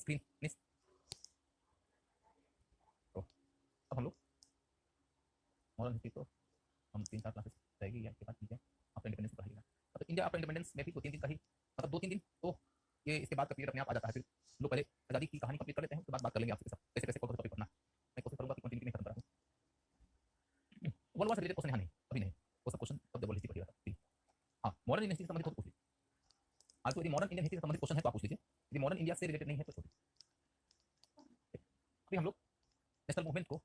Screen miss. तो अब हम लोग मॉडर्न हिस्ट्री तो हम 3-4 क्लासेस रहेगी या के बाद ठीक है आफ्टर इंडिपेंडेंस पढ़ाएगा। मतलब इंडिया आफ्टर इंडिपेंडेंस में भी 2-3 दिन का ही, मतलब 2-3 दिन तो ये इसके बाद का पीरियड अपने आप आ जाता है। फिर लोग पहले आज़ादी की कहानी कंप्लीट कर लेते हैं, उसके बाद बात कर लेंगे आपसे कैसे कैसे कौन सा टॉपिक पढ़ना। मैं कोशिश करूँगा कि कंटिन्यूटी में खत्म करा दूँ। वर्ल्ड वार से रिलेटेड क्वेश्चन यहाँ नहीं, अभी नहीं, वो सब क्वेश्चन तब जब वर्ल्ड हिस्ट्री पढ़िएगा। हाँ, मॉडर्न इंडियन हिस्ट्री से संबंधित हो तो पूछ लीजिए। आज तो यदि मॉडर्न इंडियन हिस्ट्री से संबंधित क्वेश्चन है तो आप पूछ लीजिए, यदि मॉडर्न इंडिया से रिलेटेड नहीं है तो छोड़ दीजिए। अभी हम लोग नेशनल मूवमेंट को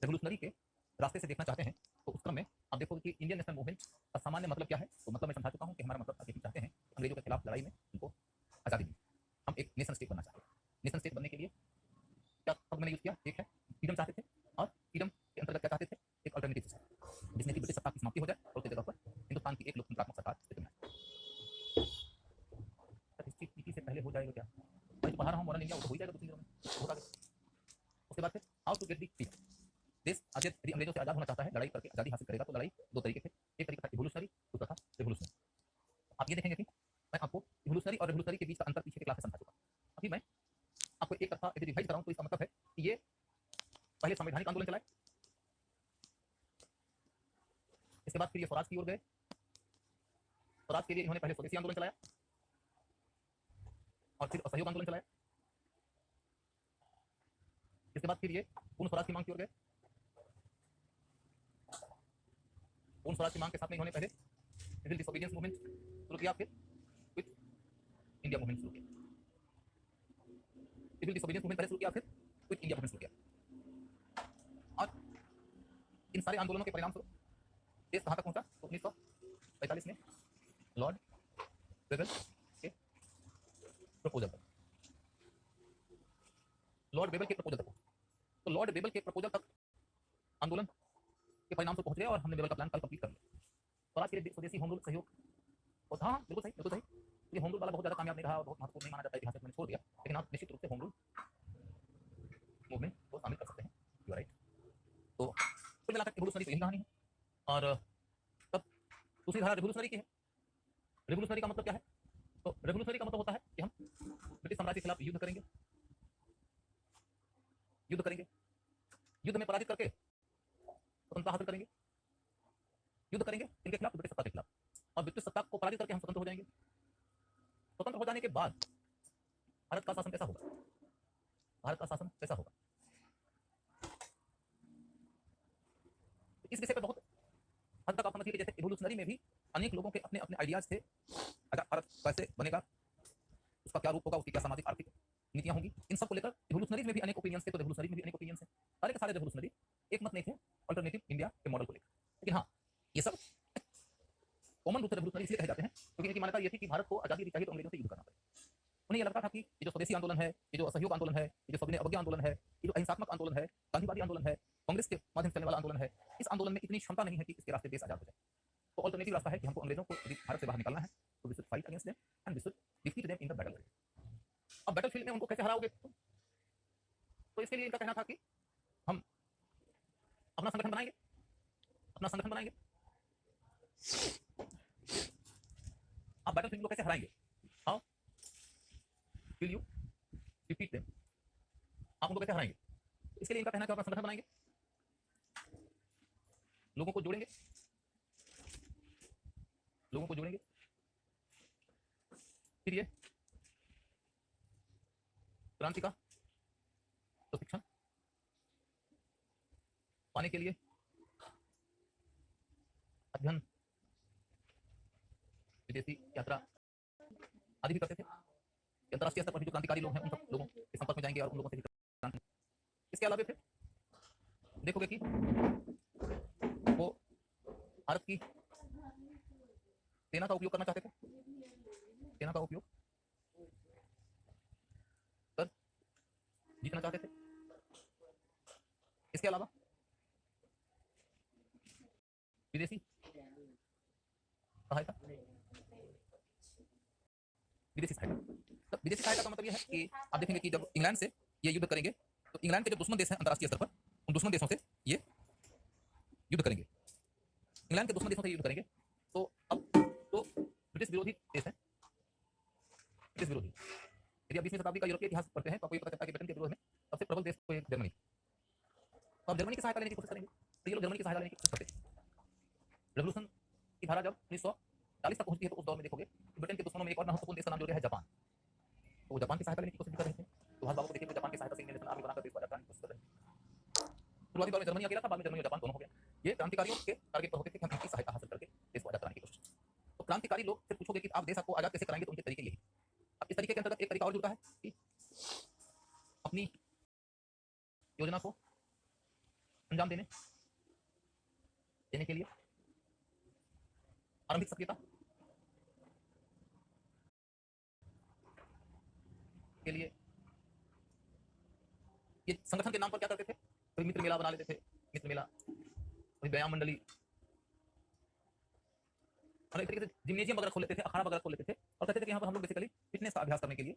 रेवोल्यूशनरी के रास्ते से देखना चाहते हैं, तो उस क्रम में आप देखोगे कि इंडियन नेशनल मूवमेंट का सामान्य मतलब क्या है। तो मतलब मैं समझा चुका हूँ कि हमारा मतलब आप यही चाहते हैं अंग्रेजों के खिलाफ लड़ाई में उनको आज़ादी मिली, हम एक नेशन स्टेट बनना चाहते हैं। नेशन स्टेट बनने के लिए क्या शब्द मैंने यूज किया, एक है फ्रीडम चाहते थे, और फ्रीडम के अंतर्गत क्या चाहते थे, एक अल्टरनेटिव सिस्टम जिसमें कि ब्रिटिश सत्ता की समाप्ति हो जाए और उसकी जगह पर हिंदुस्तान की एक लोकतंत्रात्मक सरकार स्थित बनाए। हिस्ट्री पीटी से पहले हो जाएगा क्या, मैं जो पढ़ा रहा हूँ मॉडर्न इंडिया वो तो हो जाएगा 2-3 दिनों में, होगा। उसके बाद फिर how to get the freedom. देश आज यदि अंग्रेजों से आजाद होना चाहता है, लड़ाई करके आजादी हासिल करेगा, तो लड़ाई 2 तरीके थे, एक तरीका था इवोल्यूशनरी, दूसरा था रेवोल्यूशनरी। आप ये देखेंगे कि मैं आपको इवोल्यूशनरी और रेवोल्यूशनरी के बीच का अंतर पीछे के क्लास में समझा चुका। अभी मैं आपको एक तरफा यदि रिवाइज कराऊं तो इसका मतलब है कि ये पहले संवैधानिक आंदोलन चलाए, इसके बाद फिर ये स्वराज की ओर गए, स्वराज के लिए इन्होंने पहले स्वदेशी आंदोलन चलाया और फिर असहयोग आंदोलन चलाया, इसके बाद फिर ये पूर्ण स्वराज की मांग की ओर गए। पूर्ण स्वराज की मांग के साथ में इन्होंने पहले सिविल डिसोबीडियंस मूवमेंट शुरू किया, फिर क्विट इंडिया मूवमेंट शुरू किया। सिविल डिसोबीडियंस मूवमेंट पहले शुरू किया, फिर क्विट इंडिया मूवमेंट शुरू किया। और इन सारे आंदोलनों के परिणाम स्वरूप देश कहां तक पहुंचा, तो 1945 में लॉर्ड वेबल के प्रपोजल तक, लॉर्ड वेबल के प्रपोजल तक। तो लॉर्ड वेबल के प्रपोजल तक आंदोलन के परिणाम से पहुंच गए और हमने वेबल का प्लान कल कंप्लीट कर लिया। और आज के लिए स्वदेशी होम रूल सहयोग, और हाँ बिल्कुल सही, बिल्कुल सही, ये होम रूल वाला बहुत ज़्यादा कामयाब नहीं रहा और बहुत महत्वपूर्ण नहीं माना जाता है, इतिहास में मैंने छोड़ दिया, लेकिन आप निश्चित रूप से होम रूल मूवमेंट को शामिल कर सकते हैं। You right. तो कुल मिलाकर रिवोल्यूशनरी तो यही कहानी है। और तब दूसरी धारा रिवोल्यूशनरी की है। रिवोल्यूशनरी का मतलब क्या है, तो रिवोल्यूशनरी का मतलब होता है कि हम ब्रिटिश साम्राज्य के खिलाफ युद्ध करेंगे, युद्ध करेंगे, युद्ध में पराजित करके स्वतंत्रता हासिल करेंगे, युद्ध करेंगे इनके खिलाफ, ब्रिटिश सत्ता के खिलाफ, और ब्रिटिश सत्ता को पराजित करके हम स्वतंत्र हो जाएंगे। स्वतंत्र हो जाने के बाद भारत का शासन कैसा होगा, भारत का शासन कैसा होगा, इस विषय पर बहुत हद तक आप समझिए कि जैसे इवोल्यूशनरी में भी अनेक लोगों के अपने अपने आइडियाज थे, अगर भारत कैसे बनेगा, उसका क्या रूप होगा, उसकी क्या सामाजिक आर्थिक नीतियां होंगी, इन सब को लेकर इवोल्यूशनरीज में भी अनेक ओपिनियंस थे। तो रिवोल्यूशनरीज में भी अनेक ओपिनियंस हैं, सारे के सारे रिवोल्यूशनरी एक मत नहीं थे अल्टरनेटिव इंडिया के मॉडल को लेकर। लेकिन हाँ, ये सब कॉमन रूप से रिवोल्यूशनरी इसलिए कहे जाते हैं क्योंकि इनकी मान्यता ये थी कि भारत को आजादी चाहिए तो अंग्रेजों से युद्ध करना पड़ेगा। उन्हें ये लगता था कि ये जो स्वदेशी आंदोलन है, ये जो असहयोग आंदोलन है, ये जो सविनय अवज्ञा आंदोलन है, ये जो अहिंसात्मक आंदोलन है, गांधीवादी आंदोलन है, कांग्रेस के माध्यम से चलने वाला आंदोलन है, इस आंदोलन में इतनी क्षमता नहीं है कि इसके रास्ते देश आजाद हो जाए। तो अल्टरनेटिव रास्ता है कि हमको अंग्रेजों को भारत से बाहर निकालना है, तो we should fight against them and we should defeat them in the battlefield. अब बैटलफील्ड में उनको कैसे हराओगे, तो इसके लिए इनका कहना था कि हम अपना संगठन बनाएंगे, अपना संगठन बनाएंगे। आप बैटलफील्ड को कैसे हराएंगे, how will you defeat them, आप उनको कैसे हराएंगे। इसके लिए इनका कहना है कि अपना संगठन बनाएंगे, लोगों को जोड़ेंगे, लोगों को जोड़ेंगे, फिर ये क्रांति का प्रशिक्षण पाने के लिए अध्ययन, विदेशी यात्रा आदि भी करते थे। अंतर्राष्ट्रीय स्तर पर भी जो क्रांतिकारी लोग हैं उन सब लोगों के संपर्क में जाएंगे और उन लोगों से भी। इसके अलावा फिर देखोगे कि वो भारत की सेना का उपयोग करना चाहते थे, सेना का उपयोग कर जीतना चाहते थे। इसके अलावा विदेशी सहायता, विदेशी सहायता, तो विदेशी सहायता का मतलब यह है कि आप देखेंगे कि जब इंग्लैंड से ये युद्ध करेंगे तो इंग्लैंड के जो दुश्मन देश हैं अंतर्राष्ट्रीय स्तर पर, उन दुश्मन देशों से ये युद्ध करेंगे, इंग्लैंड के दुश्मन देशों से युद्ध करेंगे। तो अब तो ब्रिटिश विरोधी देश है, ब्रिटिश विरोधी, यदि आप 20वीं शताब्दी का यूरोपीय इतिहास पढ़ते हैं तो आपको ये पता चलता है कि ब्रिटेन के विरोध में सबसे प्रबल देश कोई जर्मनी। तो आप जर्मनी की सहायता लेने की कोशिश करेंगे, तो ये लोग जर्मनी की सहायता लेने की कोशिश करते हैं। रेवोल्यूशन की धारा जब 1940 तक पहुंचती है तो उस दौर में देखोगे कि ब्रिटेन के दुश्मनों में एक और महत्वपूर्ण देश का नाम जुड़ गया है जापान। तो वो जापान की सहायता लेने की कोशिश कर रहे थे। सुभाष बाबू को देखिए जापान की सहायता से इंडियन नेशनल आर्मी बनाकर देश को आजाद कराने की कोशिश कर रहे थे। शुरुआती दौर में जर्मनी अकेला था, बाद में जर्मनी और जापान दोनों हो गया। ये क्रांतिकारियों के टारगेट पर होते थे कि हम इनकी सहायता हासिल करके देश को आजाद कराने की कोशिश। तो क्रांतिकारी लोग फिर पूछोगे कि आप देश आपको आजाद कैसे कराएंगे, तो उनके तरीके यही। अब इस तरीके के अंतर्गत एक तरीका और जुड़ता है कि अपनी योजना को अंजाम देने के लिए आरंभिक सक्रियता के लिए ये संगठन के नाम पर क्या करते थे, कोई मित्र मेला बना लेते थे, मित्र मेला, कोई व्यायाम मंडली और एक तरीके से जिम्नेजियम वगैरह खोल लेते थे, अखाड़ा वगैरह खोल लेते थे और कहते थे कि यहाँ पर हम लोग बेसिकली फिटनेस का अभ्यास करने के लिए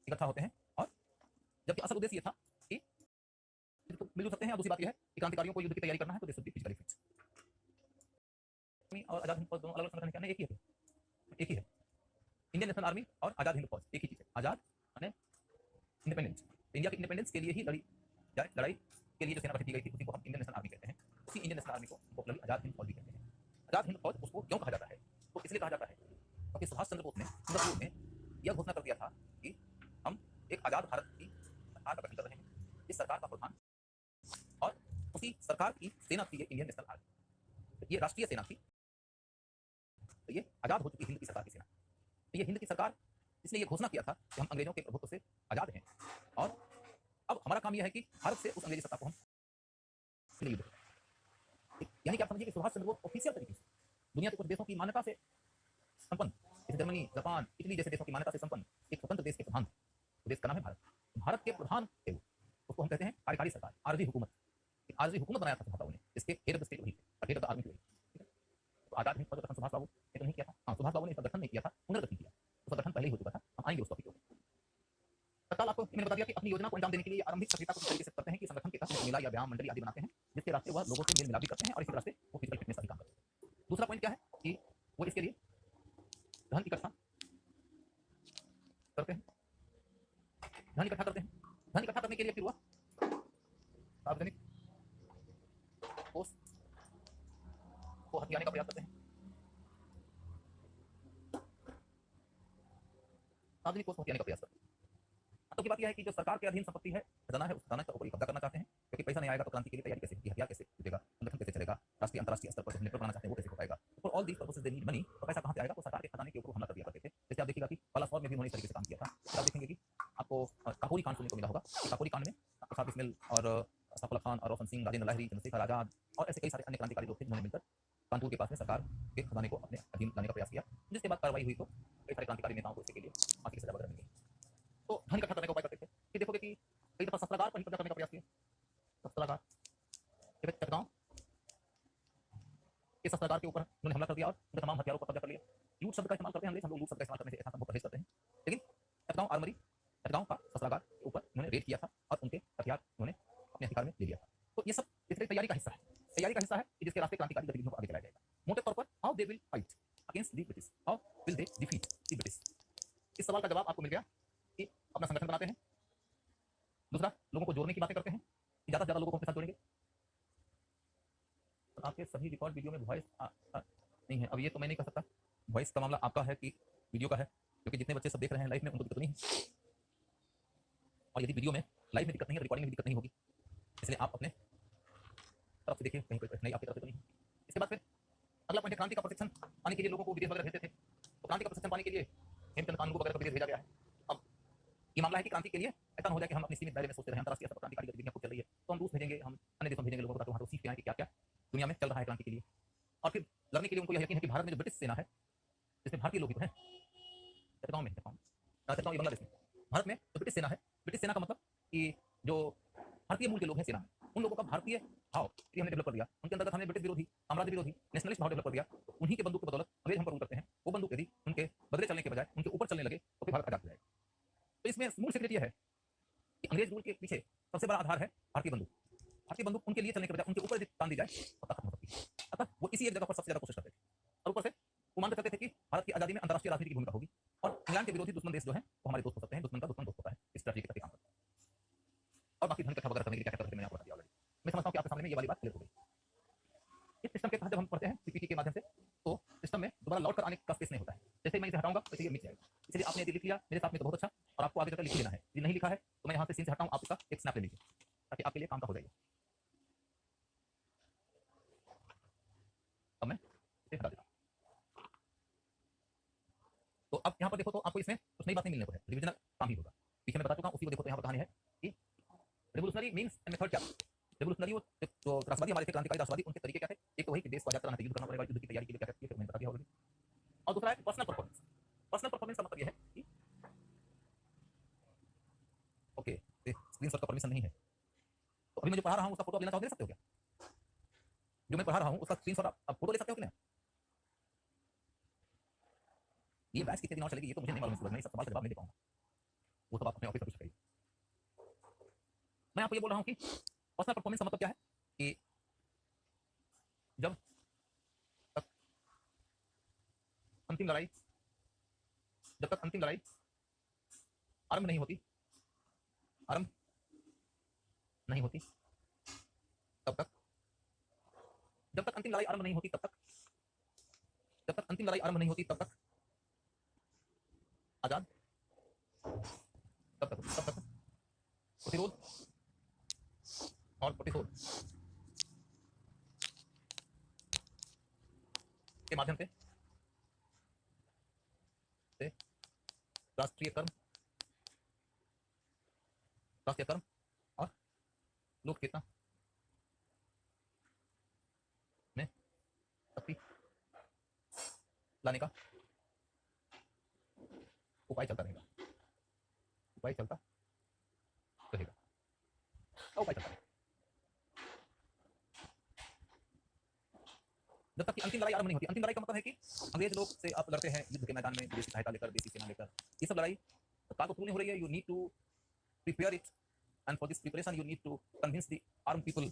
इकट्ठा होते हैं। और जबकि असल उद्देश्य ये था कि तो मिलजुल सकते हैं। और दूसरी बात यह है कि क्रांतिकारियों को युद्ध की तैयारी करना है तो they should be physically fit. और आजाद हिंद फौज दोनों अलग अलग संगठन क्या, एक ही है, एक ही है। इंडियन नेशनल आर्मी और आजाद हिंद फौज एक ही चीज है। आजाद माने इंडिपेंडेंस, इंडिया की इंडिपेंडेंस के लिए ही लड़ाई के लिए जो सेना गठित की गई थी उसी को हम इंडियन नेशनल आर्मी कहते हैं। उसी इंडियन नेशनल आर्मी को पॉपुलरली आजाद हिंद फौज भी कहते हैं। आजाद हिंद फौज उसको क्यों कहा जाता है, तो इसलिए कहा जाता है क्योंकि सुभाष चंद्र बोस ने 19 में यह घोषणा कर दिया था कि हम एक आजाद भारत की सरकार का गठन कर रहे हैं। इस सरकार का प्रधान और उसी सरकार की सेना थी ये इंडियन नेशनल आर्मी। ये राष्ट्रीय सेना थी, तो ये आजाद हो चुकी हिंद की सरकार की सेना। तो ये हिंद की सरकार इसने ये घोषणा किया था कि हम अंग्रेजों के प्रभुत्व से आजाद हैं और अब हमारा काम यह है कि भारत से उस अंग्रेजी सत्ता को हम युद्ध करें। यानी कि आप समझिए कि सुभाष चंद्र बोस ऑफिशियल तरीके से दुनिया के कुछ देशों की मान्यता से संपन्न, जैसे जर्मनी, जापान, इटली जैसे देशों की मान्यता से संपन्न एक स्वतंत्र देश के प्रधान थे। तो देश का नाम है भारत। भारत के प्रधान थे वो, उसको हम कहते हैं कार्यकारी सरकार, आरजी हुकूमत। आरजी हुकूमत बनाया था सुभाष बाबू ने, इसके हेड ऑफ द स्टेट वही थे, हेड ऑफ द आर्मी वही। तो आजाद हिंद फौज का गठन सुभाष बाबू ने तो नहीं किया था। हाँ, सुभाष बाबू ने इसका गठन नहीं किया था, पुनर्गठन किया। उसका गठन पहले ही हो चुका था, हम आएंगे उस टॉपिक पे। तत्काल आपको मैंने बता दिया कि अपनी योजना को अंजाम देने के लिए आरंभिक सक्रियता को इस तरीके से करते हैं कि संगठन के तहत मेला या व्यायाम मंडली आदि बनाते हैं, जिसके रास्ते वह लोगों से मेल मिलाप भी करते हैं और इसी तरह से वो फिजिकल फिटनेस का भी काम करते हैं। दूसरा पॉइंट क्या है कि वो इसके लिए धन इकट्ठा करते हैं। धन इकट्ठा करते हैं, धन इकट्ठा करने के लिए फिर वह सार्वजनिक कोष को हथियाने का प्रयास करते हैं। सार्वजनिक कोष को हथियाने का प्रयास करते हैं। तो की बात यह है कि जो सरकार के अधीन संपत्ति है, खजाना है, उस खजाना के ऊपर कब्जा करना चाहते हैं, क्योंकि पैसा नहीं आएगा तो क्रांति के लिए तैयारी कैसे होगी, हथियार कैसे जुटेगा, संगठन कैसे चलेगा, राष्ट्रीय अंतर्राष्ट्रीय स्तर पर जो नेटवर्क बनाना चाहते हैं वो कैसे हो पाएगा। For all these purposes they need money. तो पैसा कहां से आएगा, तो सरकार के खजाने के ऊपर हमला कर दिया करते थे। जैसे आप देखिएगा कि बालासोर में भी उन्होंने इस तरीके से काम किया था। आप देखेंगे कि आपको काकोरी कांड सुनने को मिला होगा। काकोरी कांड में प्रसाद बिस्मिल और सफल खान और रोशन सिंह, राजेंद्र लाहिड़ी, चंद्रशेखर आजाद और ऐसे कई सारे अन्य क्रांतिकारी लोग थे जिन्होंने मिलकर कानपुर के पास में सरकार के खजाने को अपने अधीन लाने का प्रयास किया, जिसके बाद कार्रवाई हुई तो कई सारे क्रांतिकारी नेताओं को इसके लिए फांसी की सजा वगैरह मिली। तो धन इकट्ठा करने का उपाय करते थे कि देखोगे कि कई दफा शस्त्रागार पर ही कब्जा करने का प्रयास किया। शस्त्रागार चटगांव के शस्त्रागार के ऊपर उन्होंने हमला कर दिया और उनके तमाम हथियारों पर कब्जा कर लिया। लूट शब्द का इस्तेमाल करते हैं अंग्रेज, हम लोग लूट शब्द का इस्तेमाल करने से ऐसा परहेज करते हैं, लेकिन चटगांव आर्मरी, चटगांव का शस्त्रागार के ऊपर उन्होंने रेड किया था और उनके हथियार उन्होंने अपने अधिकार में ले लिया था। तो ये सब इस तैयारी का हिस्सा है, तैयारी का हिस्सा है कि जिसके रास्ते क्रांतिकारी गतिविधियों को आगे चलाया जाएगा। मोटे तौर पर how they will fight against the British, how will they defeat the British. इस सवाल का जवाब आपको मिल गया कि अपना संगठन बनाते हैं। दूसरा, लोगों को जोड़ने की बातें करते हैं कि ज्यादा से ज्यादा लोगों को अपने साथ जोड़ेंगे। तो आपके सभी रिकॉर्ड वीडियो में वॉइस नहीं है। अब ये तो मैं नहीं कह सकता, वॉइस का मामला आपका है कि वीडियो का है, क्योंकि जितने बच्चे सब देख रहे हैं लाइव में उनको दिक्कत नहीं है। और यदि वीडियो में लाइव में दिक्कत नहीं है, रिकॉर्डिंग में दिक्कत नहीं होगी, इसलिए आप अपने तरफ से देखिए, कहीं कोई नहीं आपकी तरफ से तो नहीं। इसके बाद फिर अगला पॉइंट है क्रांति का प्रशिक्षण पाने के लिए लोगों को विदेश वगैरह भेजते थे। तो क्रांति का प्रशिक्षण पाने के लिए हेमचंद कानून को वगैरह विदेश भेजा गया है। अब ये मामला है कि क्रांति के लिए ऐसा हो जाए कि हम अपनी सीमित दायरे में सोचते रहे, अंतर्राष्ट्रीय स्तर पर क्रांतिकारी गतिविधियां खूब चल रही है तो हम रूस भेजेंगे, हम अन्य देशों भेजेंगे लोगों को, ताकि वहां सीख के आए कि क्या क्या दुनिया में चल रहा है क्रांति के लिए। और फिर लड़ने के लिए उनको यह यकीन है कि भारत में जो ब्रिटिश सेना है, जिसमें भारतीय लोग भी तो हैं, चटगांव में चटगांव ये बांग्लादेश में, भारत में जो ब्रिटिश सेना है, ब्रिटिश सेना का मतलब कि जो भारतीय मूल के लोग हैं सेना में, उन लोगों का भारतीय भाव हमने डेवलप कर दिया। उनके अंतर्गत हमने ब्रिटिश विरोधी, साम्राज्य विरोधी, नेशनलिस्ट भाव डेवलप कर दिया। तो उन्हीं के बंदूक की बदौलत अंग्रेज हम पर रूल करते हैं। वो बंदूक यदि उनके बदले चलने के बजाय उनके ऊपर चलने लगे तो फिर भारत आजाद हो जाएगा। तो इसमें मूल सीक्रेट यह है कि अंग्रेज रूल के पीछे सबसे बड़ा आधार है भारतीय बंदूक। भारतीय बंदूक उनके लिए चलने के बजाय उनके ऊपर यदि तान दी जाए तो खत्म हो सकती है। अतः वो इसी एक जगह पर सबसे ज्यादा कोशिश करते थे और ऊपर से वो मानते करते थे कि भारत की आजादी में अंतर्राष्ट्रीय राजनीति की भूमिका होगी और और इंग्लैंड के विरोधी दुश्मन देश जो है वो हमारे दोस्त हो सकते हैं, दुश्मन का दुश्मन दोस्त होता है, इस स्ट्रेटजी के तहत काम करता है। और बाकी धन इकट्ठा वगैरह करने के लिए क्या क्या करते हैं मैंने आपको बता दिया ऑलरेडी। मैं समझता हूँ कि आपके सामने में ये वाली बात क्लियर हो गई। इस सिस्टम के तहत जब हम पढ़ते हैं सीपीटी के माध्यम से, तो सिस्टम में दोबारा लौट कर आने का स्पेस नहीं होता है। जैसे मैं इसे हटाऊंगा वैसे ये मिट जाएगा। इसलिए आपने यदि लिख लिया मेरे साथ में तो बहुत अच्छा, और आपको आगे जाकर लिख लेना है। यदि नहीं लिखा है तो मैं यहाँ से सीन से हटाऊँ, आप इसका एक स्नैप ले लीजिए ताकि आपके लिए काम का हो जाएगा। अब मैं इसे हटा देता हूँ। तो अब यहाँ पर देखो तो आपको इसमें कुछ नई बात नहीं मिलने को है, रिविजनल काम ही होगा। पीछे मैं बता चुका हूँ, उसी को देखो तो यहाँ पर कहानी है कि रेवोल्यूशनरी मीन्स मेथड क्या। रेवोल्यूशनरी वो जो राष्ट्रवादी हमारे थे, क्रांतिकारी राष्ट्रवादी, उनके तरीके क्या थे। एक तो वही कि देश को आजाद कराना था, युद्ध करना पड़ेगा, युद्ध की तैयारी के लिए क्या करती है मैंने बता दिया ऑलरेडी। और दूसरा है पर्सनल परफॉर्मेंस। पर्सनल परफॉर्मेंस का मतलब ये है कि ओके स्क्रीनशॉट का परमिशन नहीं है, तो अभी मैं जो पढ़ा रहा हूँ उसका फोटो लेना चाहो ले सकते हो क्या? जो मैं पढ़ा रहा हूँ उसका स्क्रीनशॉट आप फोटो ले सकते हो कि नहीं? ये बैच कितने दिन और चलेगी ये तो मुझे नहीं मालूम, मैं सब सवाल का जवाब नहीं दे पाऊंगा, वो सब आप अपने ऑफिस पर पूछ सकते। मैं आपको ये बोल रहा हूँ कि पर्सनल परफॉर्मेंस का मतलब क्या है कि जब तक अंतिम लड़ाई आरंभ नहीं होती तब तक, जब तक अंतिम लड़ाई आरंभ नहीं होती तब तक, जब तक अंतिम लड़ाई आरंभ नहीं होती तब तक आजाद, तब तक प्रतिरोध और प्रतिशोध के माध्यम से राष्ट्रीय कर्म और लोक चेतना में शक्ति लाने का उपाय चलता रहेगा। उपाय चलता रहेगा। जब तक कि अंतिम लड़ाई आरंभ नहीं होती। अंतिम लड़ाई का मतलब है कि अंग्रेज लोग से आप लड़ते हैं युद्ध के मैदान में, विदेशी सहायता लेकर, देसी सेना लेकर, ये सब लड़ाई तत्काल तो पूरी हो रही है। You need to prepare it, and for this preparation you need to convince the armed people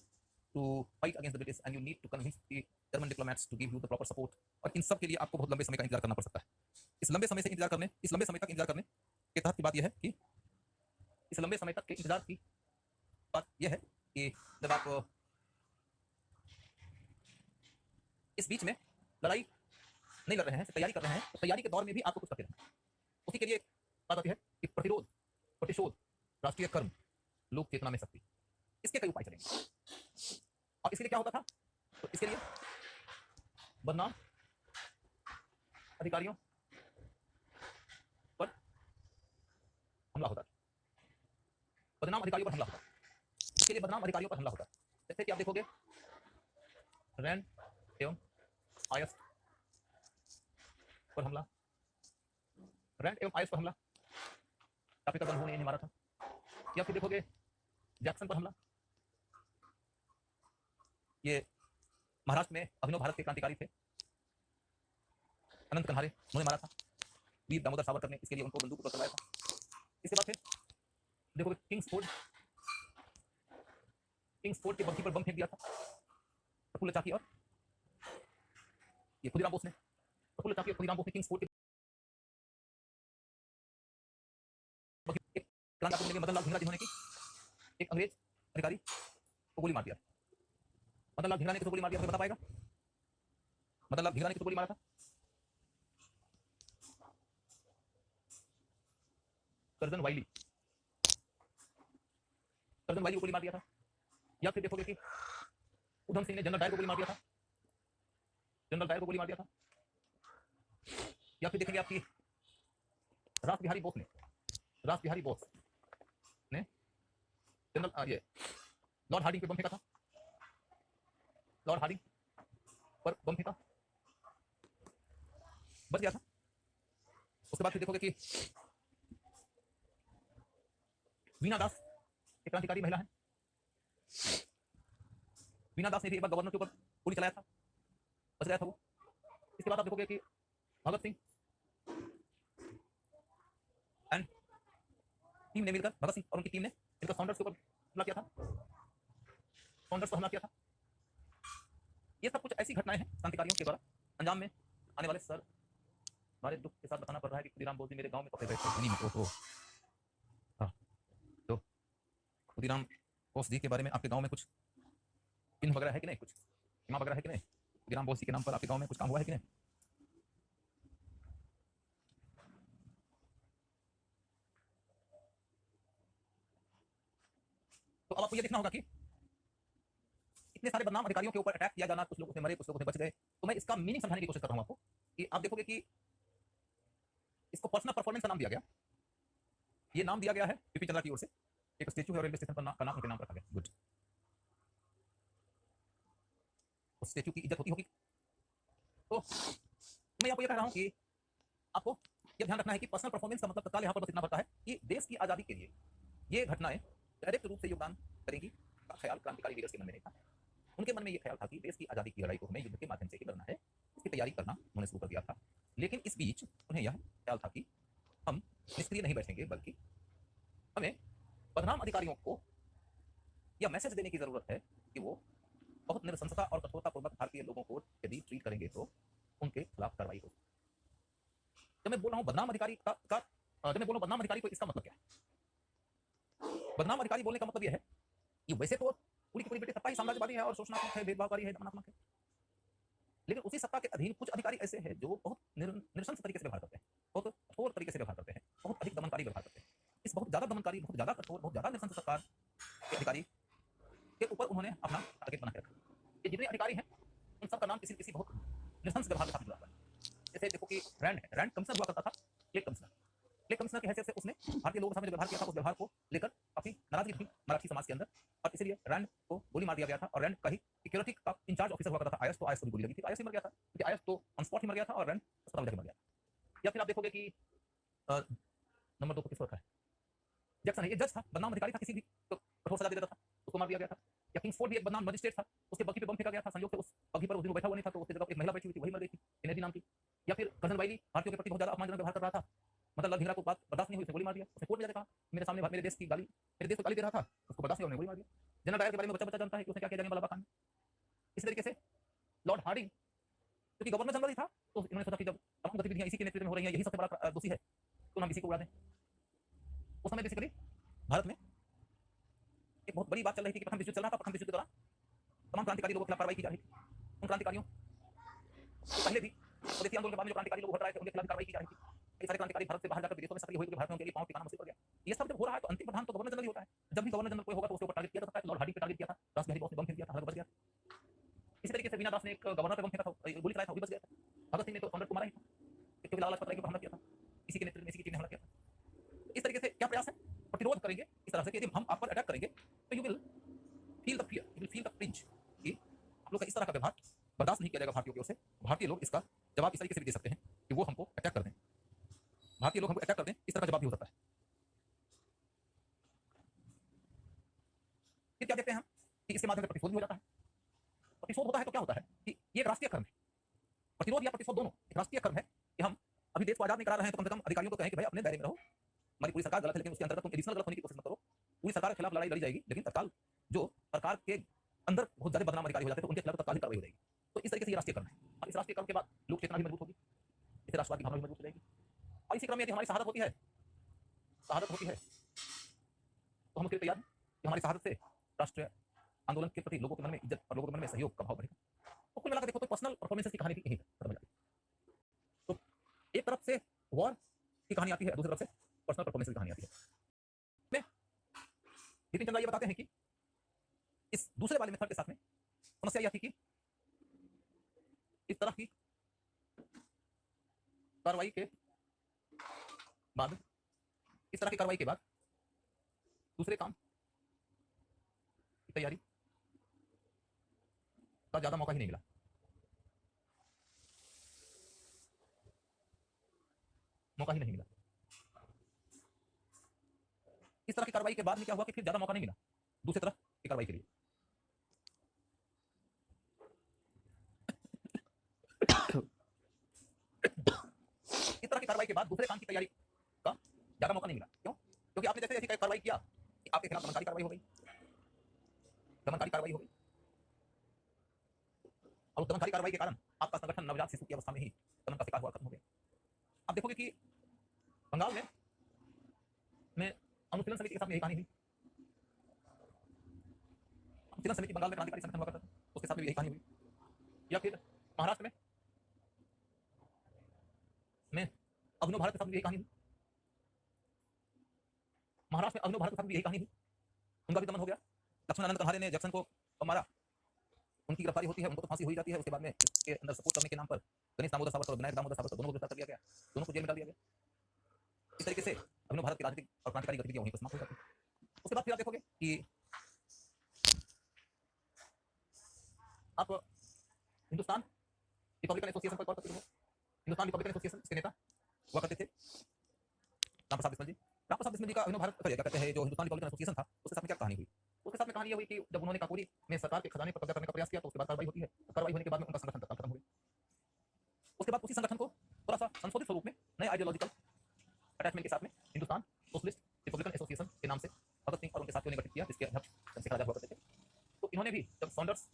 to fight against the British, and you need to convince the German diplomats to give you the proper support। और इन सब के लिए आपको बहुत लंबे समय का इंतजार करना पड़ सकता है। इस लंबे समय तक इंतजार करने के तहत की बात यह है कि इस लंबे समय तक के इंतजार की बात यह है कि जब आप इस बीच में लड़ाई नहीं लड़ रहे हैं, तैयारी कर रहे हैं, तो तैयारी के दौर में भी आपको कुछ करते रहना। उसी के लिए बात आती है कि प्रतिरोध, प्रतिशोध, राष्ट्रीय कर्म, लोक चेतना में शक्ति, इसके कई उपाय चलेंगे। और इसके लिए क्या होता था? तो इसके लिए बदनाम अधिकारियों पर हमला होता है। बदनाम अधिकारियों पर हमला होता है। इसके लिए बदनाम अधिकारियों पर हमला होता है। जैसे कि आप देखोगे रैंड एवं आयस्ट पर हमला, रैंड एवं आयस्ट पर हमला, अफ्रीका बंधुओं ने इन्हें मारा था। या फिर देखोगे जैक्सन पर हमला, ये महाराष्ट्र में अभिनव भारत के क्रांतिकारी थे, अनंत कन्हारे, उन्होंने मारा था। वीर दामोदर सावरकर ने इसके लिए उनको बंदूक पर चलाया था। इसके बाद फिर देखोगे किंग्स फोर्ट के बंसी पर बम फेंक दिया था प्रफुल्ल चाकी और ये खुदीराम बोस ने। प्रफुल्ल चाकी और खुदीराम बोस ने किंग्स फोर्ट के क्रांतिकारी में मदनलाल धिंगरा जिन्होंने की एक अंग्रेज अधिकारी को गोली मार दिया। मदनलाल धिंगरा ने किसको गोली मार दिया मुझे बता पाएगा? मदनलाल धिंगरा ने किसको गोली मारा था? कर्जन वाइली को गोली मार दिया था। या फिर देखोगे कि उधम सिंह ने जनरल डायर को गोली मार दिया था। या फिर देखेंगे आपकी रास बिहारी बोस ने जनरल ये लॉर्ड हार्डिंग पे बम फेंका था। लॉर्ड हार्डिंग पर बम फेंका, बच गया था। उसके बाद फिर देखोगे कि वीना दास एक क्रांतिकारी महिला है। वीना दास ने भी एक बार गवर्नर के ऊपर गोली चलाया था, बच गया था वो। इसके बाद आप देखोगे कि भगत सिंह एंड टीम ने मिलकर, भगत सिंह और उनकी टीम ने मिलकर सॉन्डर्स के ऊपर हमला किया था, सॉन्डर्स पर हमला किया था। ये सब कुछ ऐसी घटनाएं हैं क्रांतिकारियों के द्वारा अंजाम में आने वाले सर हमारे दुख के साथ बताना पड़ रहा है कि खुदीराम बोस जी मेरे गांव में कपड़े बेचते हैं। ओहो, हाँ, तो खुदीराम बोस जी के बारे में आपके गांव में कुछ चिन्ह वगैरह है कि नहीं, कुछ सीमा वगैरह है कि नहीं? खुदीराम बोस जी के नाम पर आपके गांव में कुछ काम हुआ है कि नहीं? तो अब आपको ये देखना होगा कि इतने सारे बदनाम अधिकारियों के ऊपर अटैक किया जाना, कुछ लोग उसमें मरे, कुछ लोग उसमें बच गए। तो मैं इसका मीनिंग समझाने की कोशिश कर रहा हूं आपको कि आप देखोगे कि इसको पर्सनल परफॉर्मेंस का नाम दिया गया। ये नाम दिया गया है बिपिन चंद्रा की ओर से। एक स्टेचू है और रेलवे स्टेशन पर का नाम उनके नाम रखा गया। गुड। उस स्टेचू की इज्जत होती होगी। तो मैं आपको ये कह रहा हूं कि आपको यह ध्यान रखना है कि पर्सनल परफॉर्मेंस का मतलब तत्काल यहाँ पर बस इतना पड़ता है कि देश की आजादी के लिए ये घटनाएं डायरेक्ट रूप से योगदान करेंगी का ख्याल क्रांतिकारी लीडर्स के मन में नहीं था। उनके मन में ये ख्याल था कि देश की आजादी की लड़ाई को हमें युद्ध के माध्यम से ही लड़ना है, इसकी तैयारी करना उन्होंने शुरू कर दिया था। लेकिन इस बीच उन्हें यह ख्याल था कि हम निष्क्रिय नहीं बैठेंगे, बल्कि हमें बदनाम अधिकारियों को यह मैसेज देने की जरूरत है कि वो बहुत निरसंसता और कठोरतापूर्वक भारतीय लोगों को यदि ट्रीट करेंगे तो उनके खिलाफ कार्रवाई हो। जब मैं बोल रहा हूं बदनाम अधिकारी जब मैं बोल रहा हूं बदनाम अधिकारी तो इसका मतलब क्या है? बदनाम अधिकारी बोलने का मतलब यह है कि वैसे तो पूरी की पूरी ब्रिटिश सत्ता ही साम्राज्यवादी है और शोषणात्मक है, भेदभावकारी है, दमनात्मक है, लेकिन उसी सत्ता के अधीन कुछ अधिकारी ऐसे हैं जो बहुत निरसंस तरीके से व्यवहार करते हैं, बहुत कठोर तरीके से व्यवहार करते हैं, बहुत अधिक दमनकारी व्यवहार करते हैं। इस बहुत ज्यादा दमनकारी, बहुत ज्यादा कठोर, बहुत ज्यादा निरसंस सरकार के अधिकारी के ऊपर उन्होंने अपना टारगेट बना के रखा। ये जितने अधिकारी हैं उन सबका नाम किसी किसी बहुत निरसंस व्यवहार के साथ जुड़ा हुआ है। जैसे देखो कि रैंड है, रैंड कमिश्नर हुआ करता था, प्लेग कमिश्नर। प्लेग कमिश्नर की हैसियत से उसने भारतीय लोगों के सामने जो व्यवहार किया था, उस व्यवहार को लेकर काफी नाराजगी थी मराठी समाज के अंदर, और इसलिए रैंड को गोली मार दिया गया था। और रैंड का ही सिक्योरिटी का इंचार्ज ऑफिसर हुआ करता था आईएस, तो आईएस को भी गोली लगी थी, आईएस ही मर गया था, क्योंकि आईएस तो ऑन स्पॉट ही मर गया था और रैंड अस्पताल में जाके मर गया था। या फिर आप देखोगे कि नंबर 2 को किस रखा है, जैक्सन है, ये जज था, बदनाम अधिकारी था, किसी भी तो कठोर सजा दे देता था, उसको मार दिया गया था। या किंग्सफोर्ड भी एक बदनाम मजिस्ट्रेट था, उसके बग्घी पे बम फेंका गया था, संयोग से उस बग्घी पर उस दिन वो बैठा हुआ नहीं था, तो उसकी जगह एक महिला बैठी हुई थी, वही मर गई थी, केनेडी नाम की। या फिर कर्नल वाइली भारतीयों के प्रति बहुत ज्यादा अपमानजनक व्यवहार कर रहा था, मतलब लाल ढींगरा को बात बर्दाश्त नहीं हुई, उसने गोली मार दिया। उसने कोर्ट में जाकर कहा मेरे सामने मेरे देश की गाली, मेरे देश को गाली दे रहा था, उसको बर्दाश्त नहीं, उन्होंने गोली मार दिया। जनरल डायर के बारे में बच्चा बच्चा जानता है कि उसने क्या किया जाने वाला कांड। इसी तरीके से लॉर्ड हार्डिंग क्योंकि गवर्नर जनरल ही था, तो इन्होंने सोचा कि जब तमाम गतिविधियां इसी के नेतृत्व में हो रही हैं, यही सबसे बड़ा दोषी है, तो हम इसी को उड़ा दें। उस समय बेसिकली भारत में एक बहुत बड़ी बात चल रही थी कि प्रथम विश्व युद्ध चल रहा था। प्रथम विश्व युद्ध के दौरान तमाम क्रांतिकारी लोगों के खिलाफ कार्रवाई की जा रही थी। उन क्रांतिकारियों तो पहले भी स्वदेशी आंदोलन के बाद में जो क्रांतिकारी लोग भटक रहे थे उनके खिलाफ कार्रवाई की जा रही थी। कई सारे क्रांतिकारी भारत से बाहर जाकर विदेशों में सक्रिय हुए, क्योंकि भारतीयों के लिए पांव टिकाना मुश्किल हो गया। ये सब जब हो रहा है तो अंतिम प्रधान तो गवर्नर जनरल ही होता है। जब भी गवर्नर जनरल कोई होगा तो उसके ऊपर टारगेट किया जाता है। लॉर्ड हार्डिंग पे टारगेट किया था, रास बिहारी बोस ने बम फेंक दिया था, हालांकि बच गया। इसी तरीके से वीना दास ने एक गवर्नर पे बम फेंका था, गोली चलाया था, वो भी बच गया था। भगत सिंह ने तो सम्राट को मारा ही था, क्योंकि लाला लाजपत राय के ऊपर हमला किया था, इसी के नेतृत्व में, इसी की टीम ने हमला किया था। इस तरीके से क्या प्रयास है, प्रतिरोध करेंगे इस तरह से कि यदि हम आप पर अटैक करेंगे तो you will feel the fear, you will feel the cringe कि आप लोग का इस तरह का व्यवहार बर्दाश्त नहीं किया जाएगा भारतीयों की ओर से। भारतीय लोग इसका जवाब इस तरीके से भी दे सकते हैं कि वो हमको अटैक कर दें, भारतीय लोग हमको अटैक कर दें, इस तरह का जवाब भी हो सकता है। फिर क्या देखते हैं हम कि इसके माध्यम से प्रतिशोध भी हो जाता है। प्रतिशोध होता है तो क्या होता है कि ये एक राष्ट्रीय कर्म है, प्रतिरोध या प्रतिशोध दोनों एक राष्ट्रीय कर्म है कि हम अभी देश को आजाद नहीं करा रहे हैं, तो कम से कम अधिकारियों को कहें कि भाई अपने दायरे में रहो, हमारी पूरी सरकार गलत है लेकिन उसके अंतर्गत तुम एडिशनल गलत होने की कोशिश मत करो। पूरी सरकार के खिलाफ लड़ाई लड़ी जाएगी, लेकिन तत्काल जो सरकार के अंदर बहुत ज्यादा बदनाम अधिकारी हो जाते हैं तो उनके खिलाफ तत्काल कार्रवाई हो जाएगी। तो इस तरीके से ये राष्ट्रीय कर्म है, और इस राष्ट्रीय कर्म के बाद लोक चेतना भी मजबूत होगी, इससे राष्ट्रवाद की भावना भी मजबूत हो जाएगी। और इसी क्रम में यदि हमारी शहादत होती है, शहादत होती है तो हम उसके लिए तैयार हैं कि हमारी शहादत से राष्ट्रीय आंदोलन के प्रति लोगों के मन में इज्जत और लोगों के मन में सहयोग का भाव बढ़ेगा। तो कुल मिलाकर देखो तो पर्सनल परफॉर्मेंसेस की कहानी भी यही खत्म हो जाती है। तो एक तरफ से वॉर की कहानी आती है, दूसरी तरफ से पर्सनल परफॉर्मेंस की कहानी आती है। में बिपिन चंद्र ये बताते हैं कि इस दूसरे वाले मेथड के साथ में समस्या यह थी कि इस तरह की कार्रवाई के बाद, इस तरह की कार्रवाई के बाद दूसरे काम की तैयारी का ज्यादा मौका ही नहीं मिला। मौका ही नहीं मिला। इस तरह की कार्रवाई के बाद में क्या हुआ कि फिर ज्यादा मौका नहीं मिला दूसरी तरह की कार्रवाई के लिए। इस तरह की कार्रवाई के बाद दूसरे काम की तैयारी का ज्यादा मौका नहीं मिला। क्यों? क्योंकि आपने जैसे ऐसी कार्रवाई किया कि आपके खिलाफ दमनकारी कार्रवाई हो गई, दमनकारी कार्रवाई हो गई, और उस दमनकारी कार्रवाई के कारण आपका संगठन नवजात शिशु की अवस्था में ही दमन का शिकार हुआ खत्म हो गया। आप देखोगे कि बंगाल में अनुशीलन समिति के साथ में यही कहानी हुई। अनुशीलन समिति बंगाल में क्रांतिकारी संगठन हुआ करता था, उसके साथ में भी यही कहानी हुई। या फिर महाराष्ट्र में अभिनव भारत के साथ भी यही कहानी हुई। महाराष्ट्र में अभिनव भारत के साथ भी यही कहानी हुई, उनका भी दमन हो गया। लक्ष्मणानंद कन्हारे ने जैक्सन को मारा, उनकी गिरफ्तारी होती है, उनको तो फांसी हो ही जाती है। उसके बाद में इसके अंदर सपोर्ट करने के नाम पर गणेश दामोदर सावरकर और विनायक दामोदर सावरकर दोनों को गिरफ्तार कर लिया गया, दोनों को जेल में डाल दिया गया। इस तरीके से अभिनव भारत की राजनीतिक और क्रांतिकारी गतिविधियां वहीं पर समाप्त हो जाती है। उसके बाद फिर आप देखोगे कि आप हिंदुस्तान रिपब्लिकन एसोसिएशन पर गौर करते हो। हिंदुस्तान रिपब्लिकन एसोसिएशन के नेता हुआ करते थे राम प्रसाद बिस्मिल जी। राम प्रसाद बिस्मिल जी का अभिनव भारत क्या कहते हैं, जो हिंदुस्तान रिपब्लिकन एसोसिएशन था, उसके साथ में क्या कहानी हुई? उसके साथ में कहानी ये हुई कि जब उन्होंने काकोरी में सरकार के खजाने पर कब्जा करने का प्रयास किया तो उसके बाद कार्रवाई होती है। कार्रवाई होने के बाद में उनका संगठन तत्काल खत्म हो गया। उसके बाद उसी संगठन को थोड़ा सा संशोधित स्वरूप में नए आइडियोलॉजिकल अटैचमेंट के साथ में हिंदुस्तान सोशलिस्ट रिपब्लिकन एसोसिएशन के नाम से भगत सिंह और उनके साथियों ने गठित किया, जिसके अध्यक्ष चंद्रशेखर आजाद हुआ करते थे। तो इन्होंने भी जब सॉन्डर्स